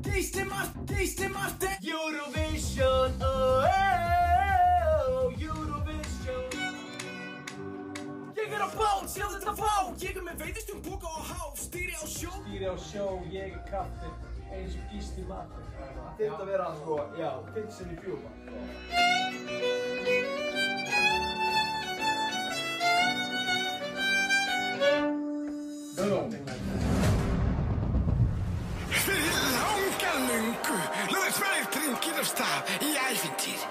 Gísli Marteinn Eurovision, Eurovision. Ég á bát, sjá þetta fá. Ég með veiðistöngpoka og há. Stýri á sjó, ég kapteinn. Eins og Gísli Marteinn. Þetta að vera sko, já, Fitsen í fjúma. Fyrir langa löngu lögðu tveir drengir af stað í ævintýr.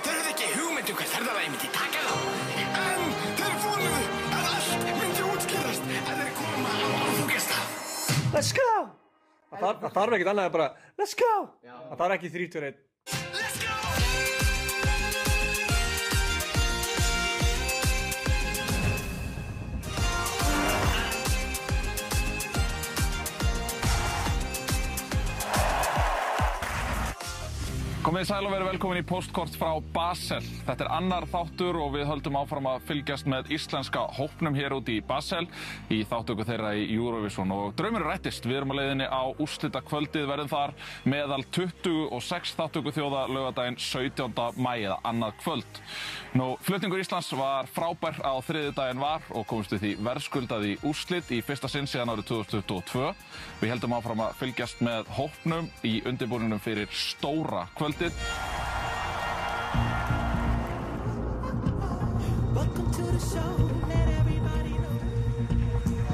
Þeir höfðu ekki hugmynd hvert ferðalagið myndi taka þá. En þeir vonuðu að allt myndi útskýrast ef þeir koma á áfangastað. Let's go! Það þarf ekkert annað en bara let's go! Það þarf ekki 3, 2, 1. Let's go! Komið sæl og verið velkomin í postkort frá Basel. Þetta annar þáttur og við höldum áfram að fylgjast með íslenska hópnum hér úti í Basel í þáttöku þeirra í Eurovision og draumurinn rættist. Við erum á leiðinni á úrslitakvöldið, verðum þar meðal 26 þáttöku þjóða laugardaginn 17. maí eða annað kvöld. Flutningur Íslands var frábær á þriðjudaginn var og komumst við því verðskuldað í úrslit í fyrsta sinn síðan árið 2022. Við heldum áfram að fylgjast með hópnum í undirbúningnum fyrir stóra kvöldið. Welcome to the show, let everybody know.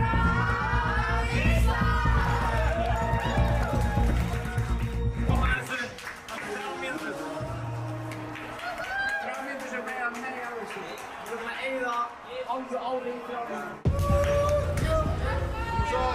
Áfram Ísland! Kom aðeins upp, 3 mínútur. 3 mínútur sem eiga mega á þessu. Við erum að eyða alveg ári í 3 mínútur. Svo!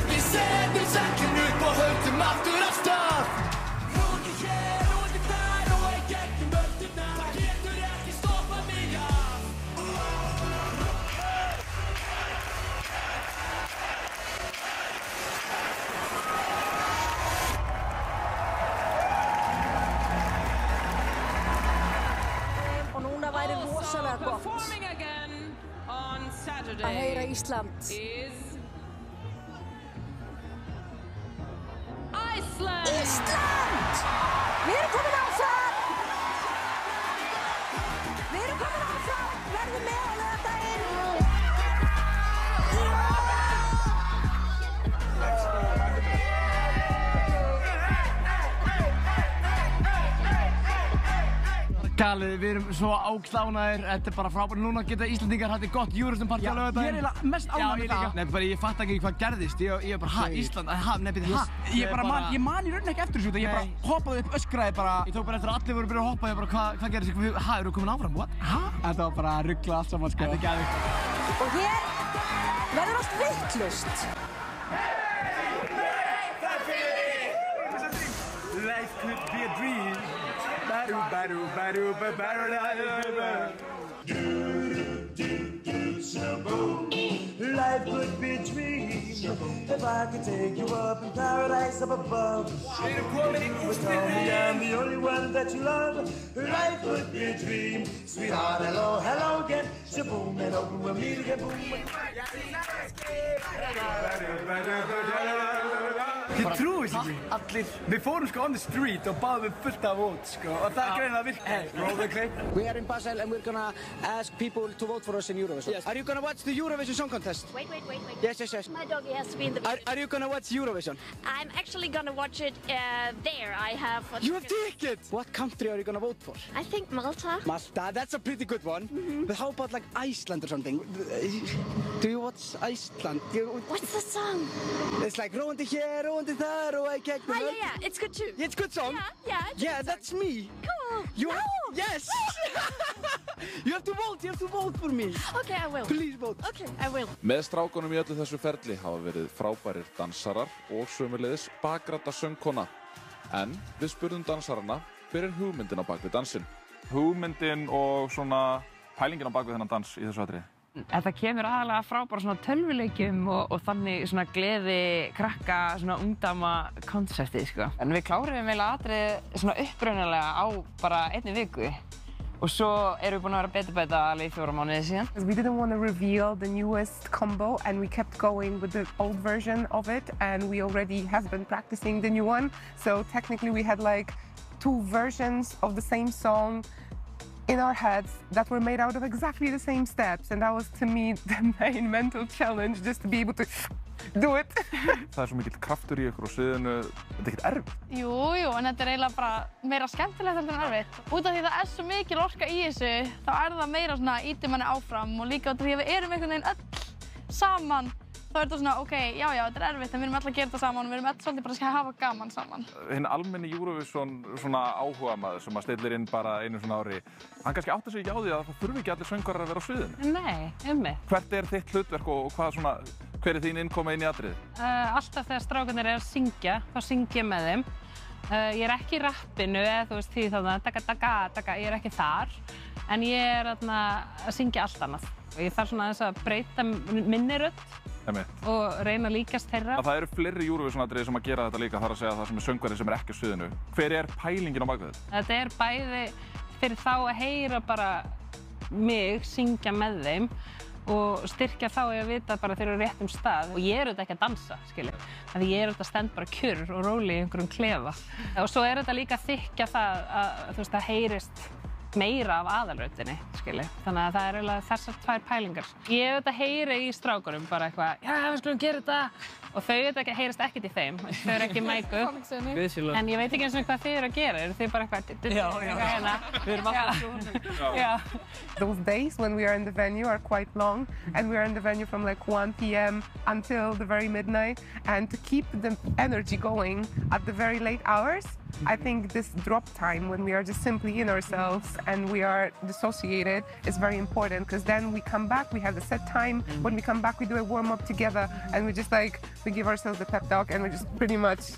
Við setjum sækinn upp og höldum aftur af stað. Rótið hér, rótið þar og í gegnum öldurnar. Það getur ekki stoppað mig af. Og núna væri rosalega gott Performing again on Saturday að heyra Ísland. is Iceland. Ísland! Við erum komin áfram! Við erum komin áfram! Verðum með á laugardaginn! Galið, við erum svo áklánaðir, þetta er bara frábært. Núna geta Íslandingar hatt gott Eurovision partí á laugardaginn. Ég er eiginlega mest ánægður með það. Nei, bara ég fatt ekki hvað gerðist. Ég er bara, Ísland, nei, byrju, Ég man í rauninni ekki eftir þessu, ég bara hoppaði upp, öskraði bara. Ég tók bara eftir að allir voru að byrja að hoppa, ég bara, hvað gerðist? Eru við komin áfram, what? Þetta var bara ruglað allt saman, sko. Þetta er geðveikt. Og hér verður allt vitlaust. Life could be a dream. Life could be a dream if I could take you up in paradise up above. Tell me I'm the only one that you love. Life could be a dream, sweetheart. Hello, hello again. Shaboom and open we'll meet again. Boom. Þið trúið sér ekki. Allir. Við fórum sko on the street og báðum fullt af vote, sko. Og það greinilega virkaði. Roll the clip. We are in Basel and we're gonna ask people to vote for us in Eurovision. Yes. Are you gonna watch the Eurovision Song Contest? Wait. Yes. My doggy has to be in the back. Are you gonna watch Eurovision? I'm actually gonna watch it there. I have a You have tickets! What country are you gonna vote for? I think Malta. Malta, that's a pretty good one. But how about like Iceland or something? Do you watch Iceland? What's the song? It's like róandi hér, róandi þar og I can't Yeah. It's good too. It's a good song. Yeah, That's me. Cool. Yes! You have to vote for me. Okay, I will. Please vote. Okay, I will. Með strákunum í öllu þessu ferli hafa verið frábærir dansarar og sömuleiðis bakrædda söngkona. En við spurðum dansarana hver hugmyndin á bak við dansinn? Hugmyndin og svona pælingin á bak við þennan dans í þessu atriði? Þetta kemur aðalega frá bara svona tölvuleikjum og þannig svona gleði, krakka, svona ungdama konseptið, sko. En við klárum eiginlega atriðið svona upprunalega á bara einni viku. Og svo erum við búin að vera beta alveg í 4 mánuði síðan. We didn't want to reveal the newest combo and we kept going with the old version of it and we already have been practicing the new one. So technically we had like 2 versions of the same song in our heads that were made out of exactly the same steps and that was to me the main mental challenge, just to be able to do it. Það svo mikill kraftur í ykkur á sviðinu, þetta ekkert erfitt? Jú, en þetta eiginlega bara meira skemmtilegt heldur en erfitt. Út af því það svo mikil orka í þessu, þá það meira svona ýtir manni áfram og líka út af því að við erum einhvern veginn öll saman. Þá þetta svona, ok, já, þetta erfitt, en við erum öll að gera þetta saman og við erum öll svolítið bara að hafa gaman saman. Hinn almenni Eurovision svona áhugamaður sem stillir inn bara einu svona ári, hann kannski áttar sig ekki á því að það þurfi ekki allir söngvarar að vera á sviðinu. Nei, Hvert þitt hlutverk og hvað svona, hver þín innkoma inn í atriðið? Alltaf þegar strákarnir að syngja, þá syng ég með þeim. Ég ekki í rappinu eða þú veist því daga, ég ekki þar. En ég að syngja allt annað. Ég þarf svona aðeins að breyta minni rödd og reyna að líkast þeirra. Það eru fleiri Eurovision-atriði sem að gera þetta líka, þar að segja það sem söngvari sem ekki á sviðinu. Hver pælingin á bak við þetta? Þetta bæði fyrir þá að heyra bara mig syngja með þeim og styrkja þá að vita bara þeir eru á réttum stað. Og ég auðvitað ekki að dansa, skiljið. Því ég auðvitað stend bara kjur og róli í einhverjum klefa. Og svo þetta líka að þykja það að, þú veist, það heyrist meira af aðalröddinni, skiljið. Þannig að það eiginlega þessar 2 pælingar. Ég auðvitað heyri í strákunum bara eitthvað, já, við skulum gera þetta. Og þau auðvitað heyrist ekkert í þeim. Þau eru ekki mækuð. En ég veit ekki eins og hvað þið eru að gera. Eru þið bara eitthvað, hérna. Við erum alltaf svona. Those days when we are in the venue are quite long and we are in the venue from like 1 p.m. until the very midnight. And to keep the energy going at the very late hours, I think this drop time when we are just simply in ourselves and we are dissociated is very important because then we come back, we have the set time. When we come back, we do a warm-up together and we just like, we give ourselves a pep talk and we're just pretty much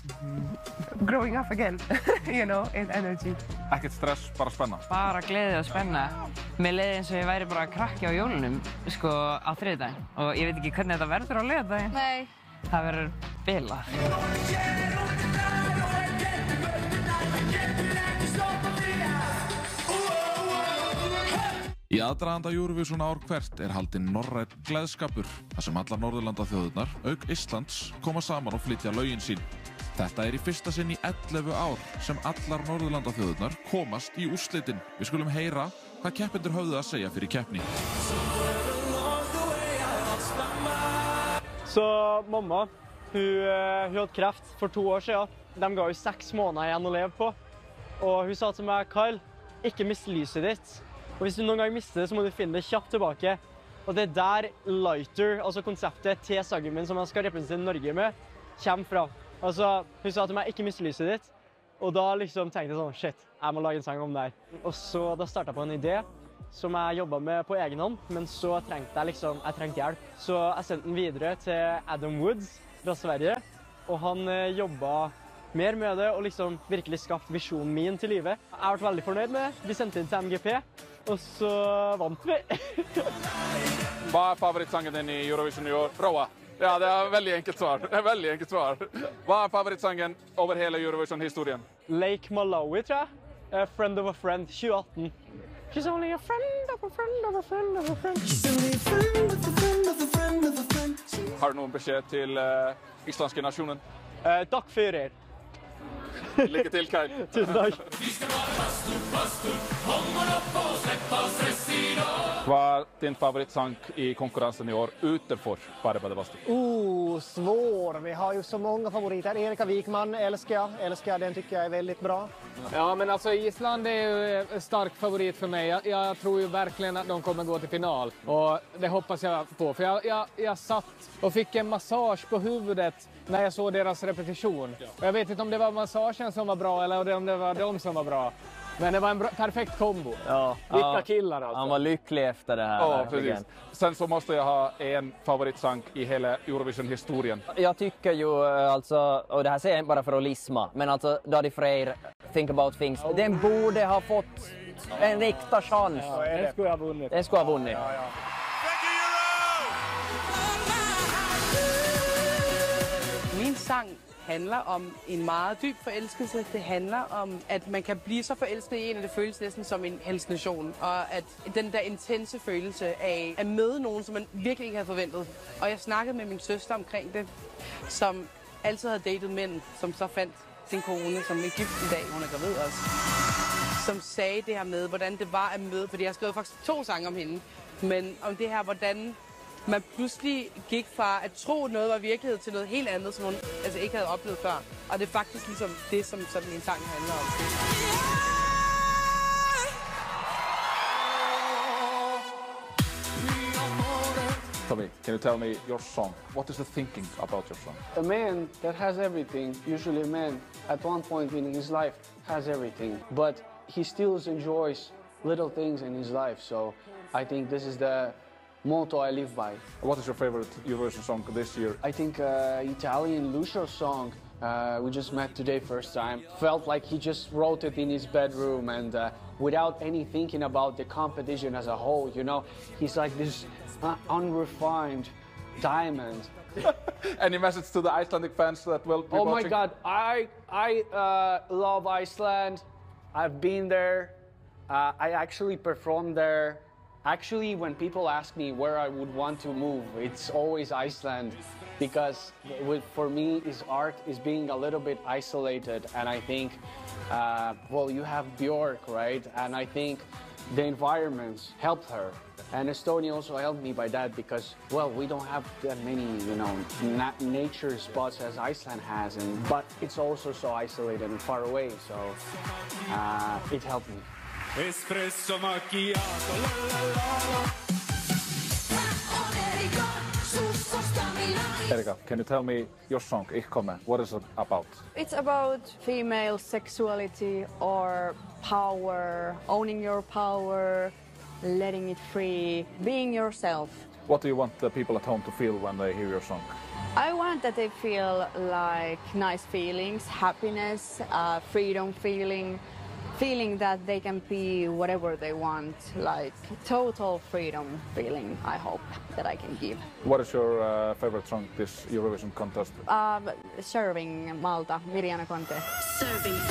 growing up again, you know, in energy. Ekkert stress, bara spenna? Bara gleði og spenna. Mér leiði eins og ég væri bara krakki á jólunum, sko, á þriðjudaginn. Og ég veit ekki hvernig þetta verður á laugardaginn. Nei. Það verður bilað. Í aðdraganda Eurovision ár hvert haldinn norrænn gleðskapur, þar sem allar Norðurlandaþjóðirnar, auk Íslands, koma saman og flytja lögin sín. Þetta í fyrsta sinn í 11 ár sem allar Norðurlandaþjóðirnar komast í úrslitin. Við skulum heyra hvað keppendur höfðu að segja fyrir keppni. Så mamma, hun hadde kreft for 2 år siden. De ga jo 6 måneder igjen å leve på. Og hun sa til meg, Kyle, ikke mist lyset ditt. Og hvis du noen gang mister det, så må du finne det kjapt tilbake. Og det der lighter, altså konseptet til sangen min som jeg skal representere Norge med, kommer fra. Altså, hun sa til meg, ikke mist lyset ditt. Og da liksom tenkte jeg sånn, shit, jeg må lage en sang om det her. Og så da startet jeg på en idé som jeg jobbet med på egen hånd, men så trengte jeg trengte hjelp. Så jeg sendte den videre til Adam Woods fra Sverige, og han jobbet mer med det og liksom virkelig skapt visjonen min til livet. Jeg har vært veldig fornøyd med det. Vi sendte inn til MGP, og så vant vi. Hva favorittsangen din i Eurovision i år? Roa? Ja, det veldig enkelt svar. Veldig enkelt svar. Hva favorittsangen over hele Eurovision-historien? Lake Malawi, tror jeg. Friend of a Friend, 2018. She's only a friend of a friend of a friend of a friend. She's only a friend of a friend of a friend of a friend. Har du noen beskjed til islandske nasjonen? Takk for dere. Lykke til, Kyle. Tusen takk. Hva din favorittsang i konkurrensen i år utenfor Bare Badebastu? Svår. Vi har ju så många favoriter. Erika Wikman älskar jag. Den tycker jag är väldigt bra. Ja, men alltså Island är ju en stark favorit för mig. Jag tror ju verkligen att de kommer gå till final. Och det hoppas jag på. För jag satt och fick en massage på huvudet när jag såg deras repetition. Och jag vet inte om det var massagen som var bra eller om det var de som var bra. Men det var en perfekt kombo. Ja, Vilka killar alltså. Han var lycklig efter det här. Ja, precis. Sen så måste jag ha en favoritsång i hela Eurovision-historien. Jag tycker ju alltså, och det här säger jag inte bara för att lisma, men alltså Daddy Freyr, Think About Things, den borde ha fått en riktig chans. Ja, den skulle ha vunnit. Den skulle ha vunnit. Ja, ja. Min sang handler om en meget dyb forelskelse. Det handler om, at man kan blive så forelsket i en, at det føles næsten som en hallucination. Og at den der intense følelse af at møde nogen, som man virkelig ikke havde forventet. Og jeg snakkede med min søster omkring det, som altid havde datet mænd, som så fandt sin kone, som er gift i dag, hun er gravid også. Som sagde det her med, hvordan det var at møde, fordi jeg har skrevet faktisk 2 sange om hende. Men om det her, hvordan man pludselig gik fra at tro, noget var virkelighed, til noget helt andet, som hun altså ikke havde oplevet før. Og det er faktisk ligesom det, som min sang handler om. Tommy, can you tell me your song? What is the thinking about your song? A man that has everything, usually a man at one point in his life has everything, but he still enjoys little things in his life. So I think this is the motto I live by. What is your favorite Eurovision song this year? I think Italian Lucio song. We just met today first time. Felt like he just wrote it in his bedroom and without any thinking about the competition as a whole, you know. He's like this unrefined diamond. Any message to the Icelandic fans that will be watching? Oh my God, I love Iceland. I've been there. I actually performed there. Actually, when people ask me where I would want to move, it's always Iceland, because for me, art is being a little bit isolated, and I think, well, you have Björk, right? And I think the environments helped her, and Estonia also helped me by that, because, well, we don't have that many, you know, nature spots as Iceland has, but it's also so isolated and far away, so it helped me. Espresso macchiato, la la la la. Erika, can you tell me your song, Ich komme, what is it about? It's about female sexuality or power, owning your power, letting it free, being yourself. What do you want the people at home to feel when they hear your song? I want that they feel like nice feelings, happiness, freedom feeling that they can be whatever they want, like total freedom feeling, I hope, that I can give. What is your favorite song this Eurovision contest? Serving Malta, Mirjana Conte. Serving.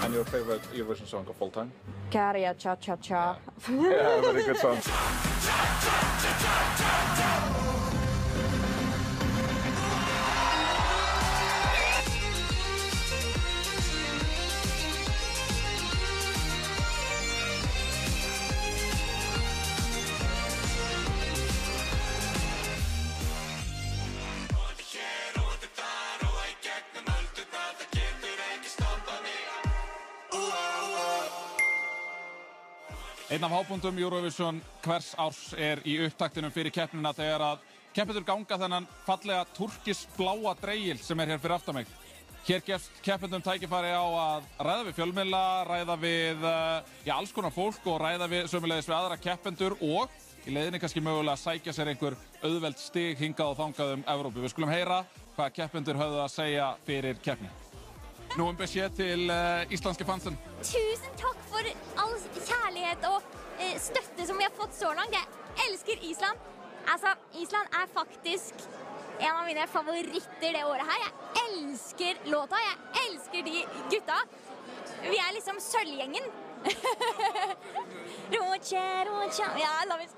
And your favorite Eurovision song of all time? Kääriä, Cha Cha Cha. Yeah, very good song. Einn af hápunktum Eurovision hvers árs í upptaktinum fyrir keppnina þegar að keppendur ganga þennan fallega turkisbláa dreigil sem hér fyrir aftan mig. Hér gefst keppendum tækifæri á að ræða við fjölmiðla, ræða við alls konar fólk og ræða við sömuleiðis við aðra keppendur og í leiðinni kannski mögulega að sækja sér einhver auðveld stig hingað og þangað Evrópu. Við skulum heyra hvað keppendur höfðu að segja fyrir keppni. Nú beskjed til islandske fansen. Tusen takk for all kjærlighet og støtte som vi har fått så langt. Jeg elsker Island. Altså, Island faktisk en av mine favoritter det året her. Jeg elsker låta, jeg elsker de gutta. Vi liksom sølvgjengen. Yeah, I love it.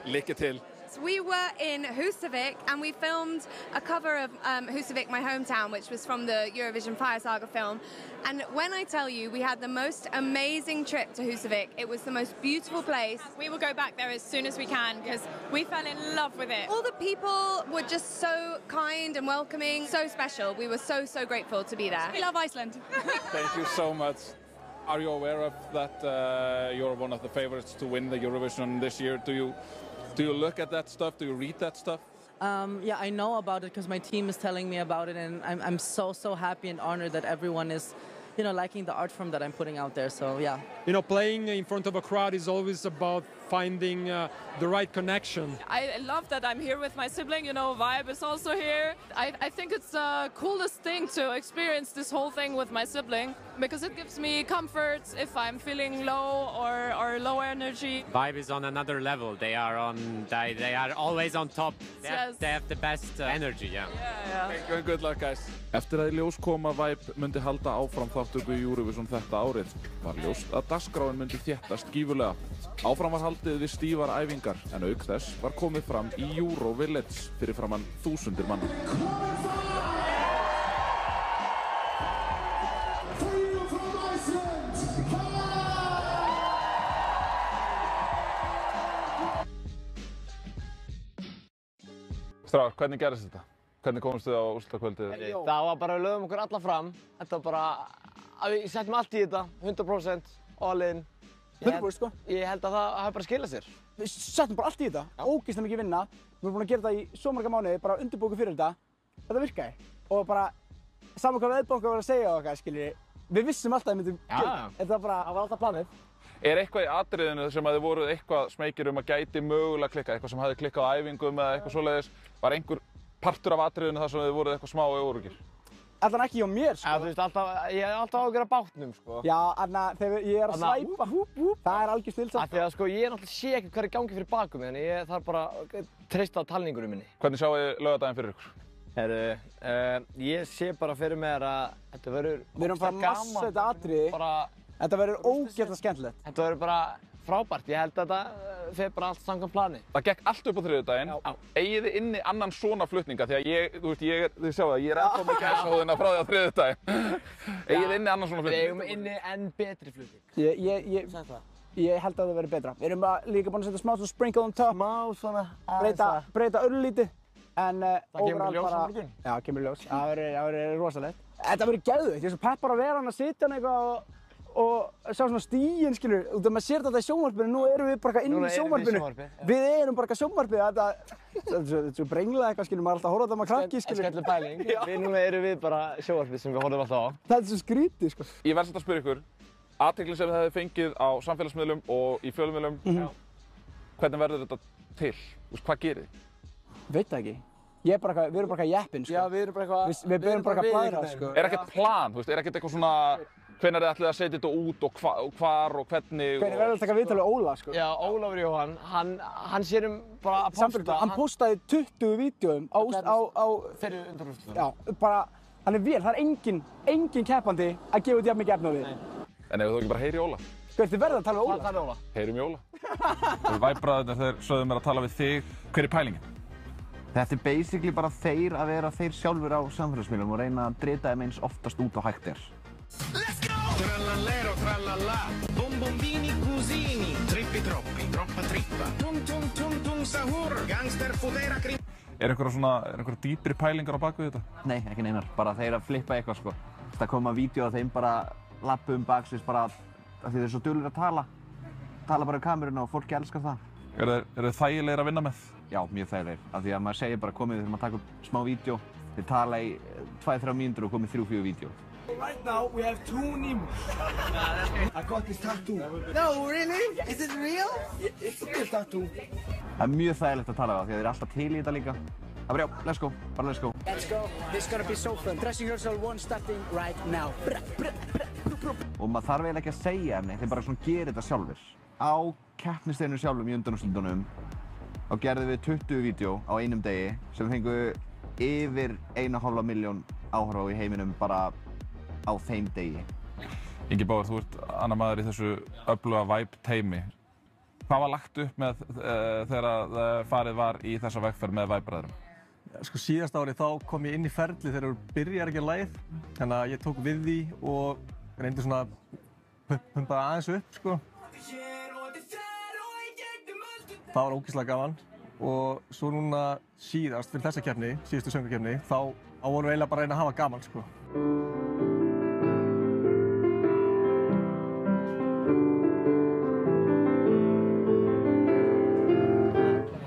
Lykke til. We were in Husavik and we filmed a cover of Husavik, my hometown, which was from the Eurovision Fire Saga film. And when I tell you, we had the most amazing trip to Husavik. It was the most beautiful place. We will go back there as soon as we can because we fell in love with it. All the people were just so kind and welcoming, so special. We were so, so grateful to be there. We love Iceland. Thank you so much. Are you aware of that you're one of the favorites to win the Eurovision this year? Do you look at that stuff? Do you read that stuff? Yeah, I know about it because my team is telling me about it, and I'm so happy and honored that everyone is you know, liking the art form that I'm putting out there. So yeah. You know, playing in front of a crowd is always about finding the right connection. I love that I'm here with my sibling, you know, Vibe is also here. I think it's the coolest thing to experience this whole thing with my sibling because it gives me comfort if I'm feeling low or low energy. Vibe is on another level. They are always on top. They have the best energy, yeah. Thank you and good luck, guys. Eftir að í ljós kom að Vibe myndi halda áfram þáttöku í Eurovision þetta árið, var ljóst að dagskráin myndi þéttast gífurlega. Áfram var haldið við stífar æfingar, en auk þess var komið fram í Euro Village fyrir framan þúsundir manna. Strákar, hvernig gerðist þetta? Hvernig komist þið á úrslitakvöldið? Það var bara, við lögum okkur alla fram. Þetta var bara, við settum allt í þetta, 100%, all in. 100% sko? Ég held að það hafi bara skilað sér. Við settum bara allt í þetta, ógeðslega mikið vinna. Við erum búin að gera þetta í svo marga mánuði, bara undirbúið fyrir þetta. Þetta virkaði. Og bara, saman hvað veðbanka var að segja og eitthvað, skiljið, við vissum alltaf að við myndum gera. Þetta var alltaf planið. Er eitthvað í atriðinu sem að þið voruð eitthvað smekir að gæti mögulega klikkað, eitthvað sem hafði klikkað á æfingum eða eitthvað svoleiðis? Var einhver partur af atriðinu þar sem þið voruð eitthvað smá óöruggir? Allan ekki hjá mér, sko. Þú veist, ég er alltaf áhyggjur af bátnum, sko. Já, þegar ég að svæpa, það er algjör stilsamt. Af því að, sko, ég náttúrulega sé ekkert hvað er í gangi fyrir bakum mig, en ég þarf bara að treysta á talningunum minni. Hvernig sjáu þið laugardaginn fyrir ykkur? Ég sé bara fyrir mér að þetta verður Við erum bara að massa þetta atriði. Þetta verður ógeðslega skemmtilegt. Þetta verður bara frábært. Ég held að þetta fer bara allt samkvæmt plani. Það gekk allt upp á þriðjudaginn. Eigið þið inni annan svona flutninga? Því að þið sjáu það, ég er ennþá með gæsahúðina frá því á þriðjudaginn. Eigið þið inni annan svona flutning? Við eigum inni enn betri flutning. Ég held að það verður betra. Við erum líka búin að setja smá svona sprinkle on top. Smá svona breyta örlítið. En það kemur í ljós á morgun. Já, kemur í ljós. Það verður rosalegt. Þetta verður geðveikt. Ég er svo peppar að vera hann að sitja hann eitthvað og sjá svona stíginn, skilur. Út af maður sér þetta í sjónvarpinu, nú erum við bara inn í sjónvarpinu. Við erum bara sjónvarpið. Þetta er svo brenglega eitthvað, skilur. Maður er alltaf að horfa á þetta með krakki, skilur. Skemmtileg pæling. Núna erum við bara sjónvarpið sem við horfum alltaf á. Það er svo skrítið, sko. Ég verð samt að spyrja ykkur, athygli sem þið hefði fengið á samfélagsmiðlum og í fjölmiðlum, hvernig verður þetta til? Hvað gerið þið? Veit það ekki. Við erum bara eitthvað jeppinn, sko. Já, við erum bara eitthvað... Við erum bara eitthvað blæðra, sko. Er ekkert plan, þú veist? Er ekkert eitthvað svona... Hvenær þið ætlið að setja þetta út og hvar og hvernig... Hvernig verður að taka viðtal við Óla, sko? Já, Ólafur Jóhann, hann sér bara að posta... Hann postaði 20 vídeóum á... Fyrir undanúrslitunum. Já, bara... Hann er vel, það er engin keppandi að gefa út jafn mikið efni á við. En ef þú ekki bara heyri Óla? Sko, þið verður að tala við Óla. Heyrum í Óla. Væbræðurnir, þeir sögðu mér að tala við þig. Hver er pælingin? Þetta er basically bara þeir að vera þeir sjálfur á samfélagsmiðlum og reyna að drita þeim eins oftast út og hægt er. Trallallero, trallallà, bombombini cusini, trippi troppi, troppa trippa, tum tum tum tum sahur, gangster fudera krim. Er einhverja dýpri pælingar á bakvið þetta? Nei, ekki neinar. Bara þeir að flippa eitthvað, sko. Það koma vídeo að þeim bara lappa baksins bara af því þeir eru svo duglegir að tala. Tala bara í kameruna og fólki elskar það. Eru þið þægilegir að vinna með? Já, mjög þægilegir. Af því að maður segir bara komið, við þurfum að taka upp smá vídeo. Þeir tala í 2-3 mínútur og komið 3-4 vídeo. Right now we have 2 Nemos. I got this tattoo. No, really? Is it real? It's a real tattoo. Það er mjög þægilegt að tala það því að þeir eru alltaf til í þetta líka. Það bara já, let's go, bara let's go. Let's go, this is gonna be so fun. Dressing rehearsal 1 starting right now. Og maður þarf eiginlega ekki að segja henni, þeir bara svona gerir þetta sjálfur. Á keppnisdeginum sjálfum í undanúrslitunum þá gerðum við 20 vídeó á einum degi sem fengu yfir 1,5 milljón áhorfa í heiminum bara á þeim degi. Ingi Báður, þú ert annar maður í þessu öfluga Vibe teymi. Hvað var lagt upp með þegar farið var í þessa vegferð með Vibe-bræðurum? Sko síðasta árið þá kom ég inn í ferli þegar þú byrjar ekki að lagið. Þannig að ég tók við því og reyndi svona pumpa aðeins upp, sko. Það var ógeðslega gaman. Og svo núna síðast, fyrir þessa keppni, síðustu söngvakeppni, þá vorum við eiginlega bara að reyna að hafa gaman, sko.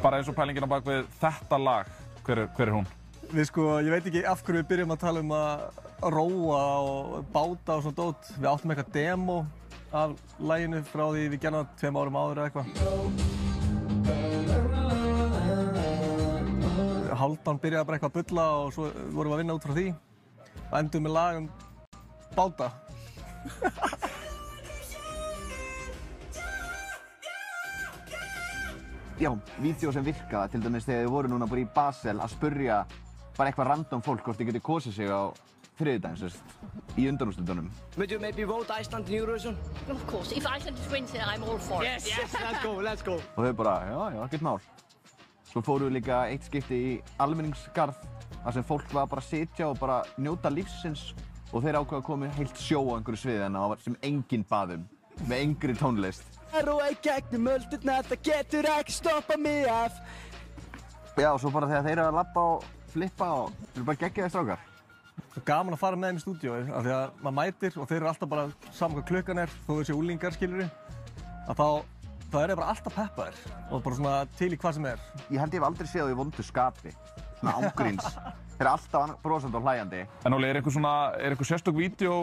Bara eins og pælingin á bak við þetta lag, hver er hún? Ég veit ekki af hverju við byrjum að tala um að róa og báta og svona dót. Við áttum eitthvað demo af laginu frá því við gerðum það 2 árum áður eða eitthvað. Hálfdán byrjaði bara eitthvað að bulla og svo vorum við að vinna út frá því. Og endum með lag báta. Já, vídeo sem virkaða, til dæmis þegar þið voru núna bara í Basel að spurja bara eitthvað random fólk hvort þið getið kosið sig á þriðjudaginn, í undanúrslitunum. Would you maybe vote Iceland in Eurovision? Of course, if Iceland wins it, I'm all for it. Yes, let's go. Og þau bara, já, ekkert mál. Svo fórum við líka eitt skipti í almenningsgarð, þar sem fólk var bara að sitja og bara njóta lífsins og þeir ákveða að koma heilt sjó á einhverju sviði sem enginn bað með engri tónlist. Og í gegnum öldurnar, það getur ekki stoppað mig af. Já, og svo bara þegar þeir eru að labba og flippa og þeir eru bara geggjaðir strákar. Það er gaman að fara með þeim í stúdíói, af því að maður mætir og þeir eru alltaf bara saman hvað klukkan er, þó þeir séu úlingar, skilurðu, að þá er þeir bara alltaf peppaðir og bara svona til í hvað sem er. Ég held ég hef aldrei séð þá í vondu skapi, svona ángríns. Þeir eru alltaf brosandi og hlæjandi. En Óli, er eitthvað sérstök vídeo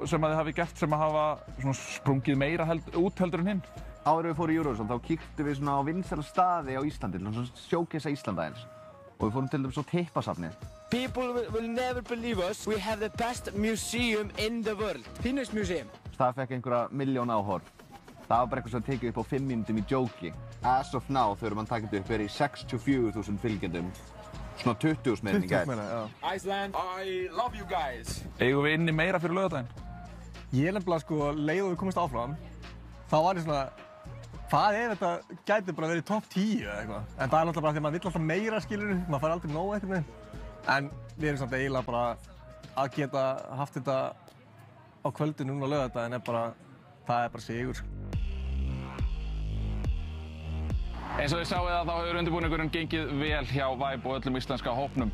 sem að þið hafi gert sem að hafa svona sprungið meira út heldur en hinn? Áður við fórum í Eurovision þá kíktum við svona á vinsæla staði á Íslandi, svona sjókessa Íslanda eins. Og við fórum til dæmis á Tippasafnið. People will never believe us. We have the best museum in the world. Penis Museum. Það fekk einhverja 1 milljón áhorf. Það var bara eitthvað sem tekið upp á 5 mínútum í jóki. As of now, þegar mann takit upp, í 64.000 fylgjendum. Svona 20.000 meirinn í gær. Iceland, I love you guys. Eigum við inni meira fyrir laugardaginn? Ég nefnilega sko, leið og við komumst áfram, þá var ég svona, hvað ef þetta gæti bara verið top 10 eða eitthvað. En það er náttúrulega bara því að maður vill alltaf meira, skilurðu, maður fær aldrei nóg einhvern veginn. En við erum samt eiginlega bara að geta haft þetta á kvöldinu núna á laugardaginn það er bara sigur. Eins og þið sáið þá hefur undirbúningurinn gengið vel hjá Vibe og öllum íslenska hópnum.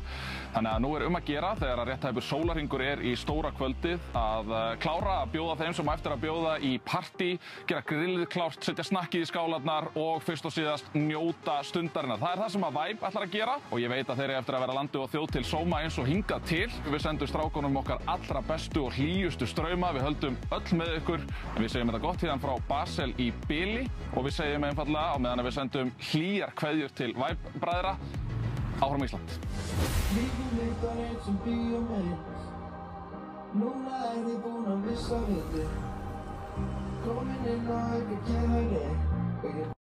Þannig að nú er að gera þegar að rétthæfur sólarhringur er í stóra kvöldið að klára að bjóða þeim sem á eftir að bjóða í partí, gera grillið klárt, setja snakkið í skálarnar og fyrst og síðast njóta stundarinnar. Það er það sem að Vibe ætlar að gera og ég veit að þeir eru eftir að vera landi og þjóð til sóma eins og hingað til. Við sendum strákunum okkar allra bestu og hlýjustu strauma, við höldum öll með ykkur. Við segjum þetta gott hérna frá Basel í bili og við segjum einfaldlega á meðan við sendum hlýjar kveðjur til Vibe-bræðra áfram Ísland. Lífið mitt var eins og bíómynd. Núna er ég búinn að missa vitið. Komin inn og ekki gera neitt.